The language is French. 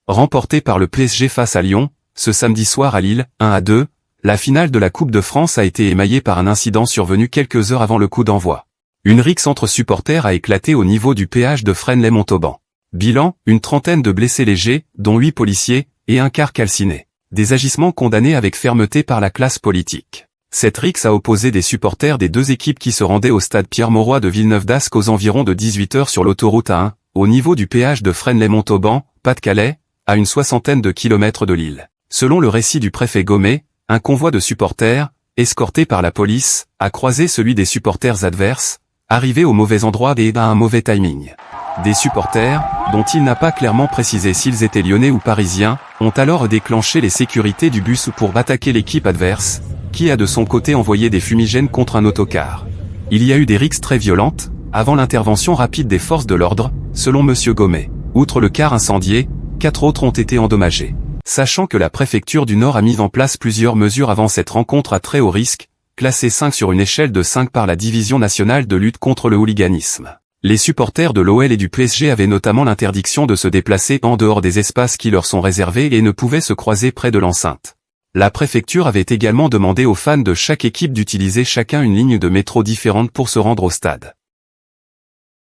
Remportée par le PSG face à Lyon, ce samedi soir à Lille, 1-2, la finale de la Coupe de France a été émaillée par un incident survenu quelques heures avant le coup d'envoi. Une rixe entre supporters a éclaté au niveau du péage de Fresnes-lès-Montauban. Bilan, une trentaine de blessés légers, dont 8 policiers, et un car calciné. Des agissements condamnés avec fermeté par la classe politique. Cette rixe a opposé des supporters des deux équipes qui se rendaient au stade Pierre-Mauroy de Villeneuve-d'Ascq aux environs de 18h sur l'autoroute A1, au niveau du péage de Fresnes-lès-Montauban, Pas-de-Calais, à une soixantaine de kilomètres de Lille. Selon le récit du préfet Gomet, un convoi de supporters, escorté par la police, a croisé celui des supporters adverses, arrivés au mauvais endroit et à un mauvais timing. Des supporters, dont il n'a pas clairement précisé s'ils étaient lyonnais ou parisiens, ont alors déclenché les sécurités du bus pour attaquer l'équipe adverse, qui a de son côté envoyé des fumigènes contre un autocar. Il y a eu des rixes très violentes, avant l'intervention rapide des forces de l'ordre, selon Monsieur Gomet. Outre le car incendié, 4 autres ont été endommagés. Sachant que la préfecture du Nord a mis en place plusieurs mesures avant cette rencontre à très haut risque, classée 5 sur une échelle de 5 par la Division nationale de lutte contre le hooliganisme. Les supporters de l'OL et du PSG avaient notamment l'interdiction de se déplacer en dehors des espaces qui leur sont réservés et ne pouvaient se croiser près de l'enceinte. La préfecture avait également demandé aux fans de chaque équipe d'utiliser chacun une ligne de métro différente pour se rendre au stade.